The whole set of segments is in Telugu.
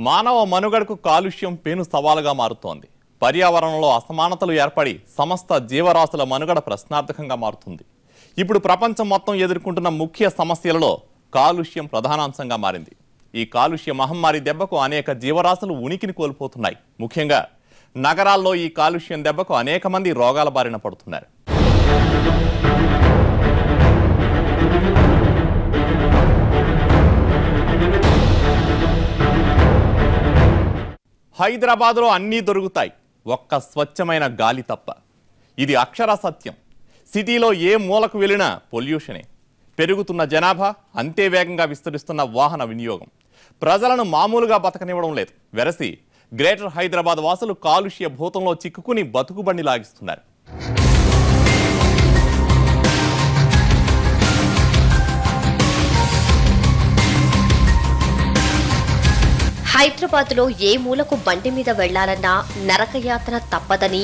మానవ మనుగడకు కాలుష్యం పెను సవాలుగా మారుతోంది. పర్యావరణంలో అసమానతలు ఏర్పడి సమస్త జీవరాశుల మనుగడ ప్రశ్నార్థకంగా మారుతుంది. ఇప్పుడు ప్రపంచం మొత్తం ఎదుర్కొంటున్న ముఖ్య సమస్యలలో కాలుష్యం ప్రధానాంశంగా మారింది. ఈ కాలుష్య మహమ్మారి దెబ్బకు అనేక జీవరాశులు ఉనికిని కోల్పోతున్నాయి. ముఖ్యంగా నగరాల్లో ఈ కాలుష్యం దెబ్బకు అనేక మంది రోగాల బారిన పడుతున్నారు. హైదరాబాద్లో అన్నీ దొరుకుతాయి, ఒక్క స్వచ్ఛమైన గాలి తప్ప. ఇది అక్షర సత్యం. సిటీలో ఏ మూలకు వెళ్ళినా పొల్యూషనే. పెరుగుతున్న జనాభా, అంతే వేగంగా విస్తరిస్తున్న వాహన వినియోగం ప్రజలను మామూలుగా బతకనివ్వడం లేదు. వెరసి గ్రేటర్ హైదరాబాద్ వాసులు కాలుష్య భూతంలో చిక్కుకుని బతుకుబండి లాగిస్తున్నారు. హైదరాబాద్లో ఏ మూలకు బండి మీద వెళ్లాలన్నా నరకయాత్ర తప్పదని,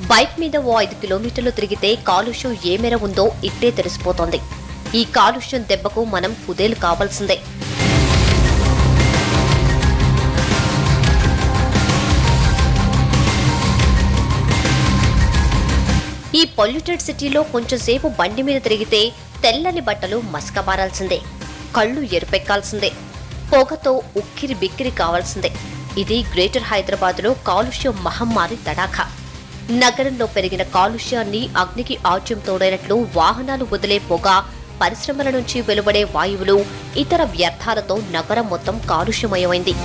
బైక్ మీద ఓ 5 కిలోమీటర్లు తిరిగితే కాలుష్యం ఏ మేర ఉందో ఇట్టే తెలిసిపోతోంది. ఈ కాలుష్యం దెబ్బకు మనం కుదేలు కావాల్సిందే. ఈ పొల్యూటెడ్ సిటీలో కొంచెంసేపు బండి మీద తిరిగితే తెల్లని బట్టలు మసకబారాల్సిందే, కళ్ళు ఎరుపెక్కాల్సిందే, పొగతో ఉక్కిరి బిక్కిరి కావాల్సిందే. ఇది గ్రేటర్ హైదరాబాద్లో కాలుష్యం మహమ్మారి తడాఖా. నగరంలో పెరిగిన కాలుష్యాన్ని అగ్నికి ఆజ్యం తోడైనట్లు వాహనాలు వదిలే పొగ, పరిశ్రమల నుంచి వెలువడే వాయువులు, ఇతర వ్యర్థాలతో నగరం మొత్తం కాలుష్యమయమైంది.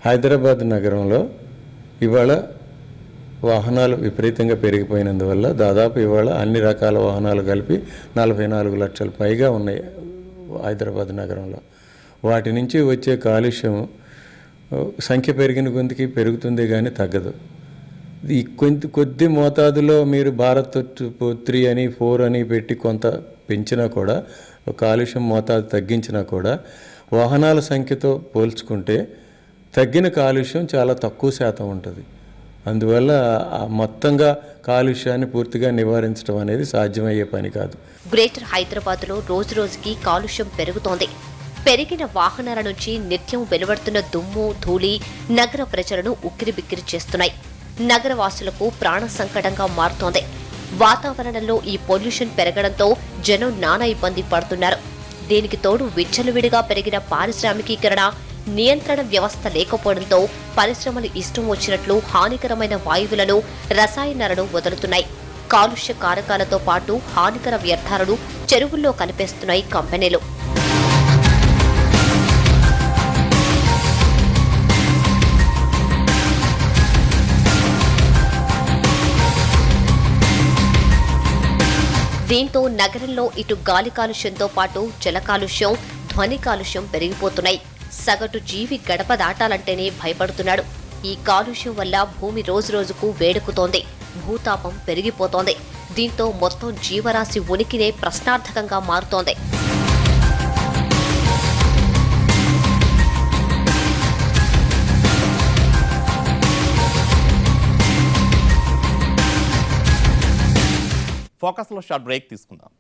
హైదరాబాద్ నగరంలో ఇవాళ వాహనాలు విపరీతంగా పెరిగిపోయినందువల్ల దాదాపు ఇవాళ అన్ని రకాల వాహనాలు కలిపి 44 లక్షల పైగా ఉన్నాయి హైదరాబాద్ నగరంలో. వాటి నుంచి వచ్చే కాలుష్యం సంఖ్య పెరిగిన కొద్దికి పెరుగుతుంది కానీ తగ్గదు. ఈ కొద్ది మోతాదులో మీరు భారత్ 3 అని 4 అని పెట్టి కొంత పెంచినా కూడా, కాలుష్యం మోతాదు తగ్గించినా కూడా వాహనాల సంఖ్యతో పోల్చుకుంటే తగ్గిన కాలుష్యం చాలా తక్కువ శాతం ఉంటుంది. అందువల్ల మొత్తంగా కాలుష్యాన్ని పూర్తిగా నివారించడం అనేది సాధ్యమయ్యే పని కాదు. గ్రేటర్ హైదరాబాద్లో రోజురోజుకి కాలుష్యం పెరుగుతోంది. పెరిగిన వాహనాల నుంచి నిత్యం వెలువడుతున్న దుమ్ము, ధూళి నగర ప్రజలను ఉక్కిరిబిక్కిరి చేస్తున్నాయి. నగరవాసులకు ప్రాణ సంకటంగా మారుతోంది. వాతావరణంలో ఈ పొల్యూషన్ పెరగడంతో జనం నానా ఇబ్బంది పడుతున్నారు. దీనికి తోడు విచ్చలవిడిగా పెరిగిన పారిశ్రామికీకరణ, నియంత్రణ వ్యవస్థ లేకపోవడంతో పరిశ్రమలు ఇష్టం వచ్చినట్లు హానికరమైన వాయువులను, రసాయనాలను వదులుతున్నాయి. కాలుష్య కారకాలతో పాటు హానికర వ్యర్థాలను చెరువుల్లో కలిపేస్తున్నాయి కంపెనీలు. దీంతో నగరంలో ఇటు గాలి కాలుష్యంతో పాటు జల కాలుష్యం, ధ్వని కాలుష్యం పెరిగిపోతున్నాయి. సగటు జీవి గడప దాటాలంటేనే భయపడుతున్నాడు. ఈ కాలుష్యం వల్ల భూమి రోజురోజుకు వేడెక్కుతోంది, భూతాపం పెరిగిపోతోంది. దీంతో మొత్తం జీవరాశి ఉనికినే ప్రశ్నార్థకంగా మారుతోంది. ఫోకస్లో షార్ట్ బ్రేక్ తీసుకుందాం.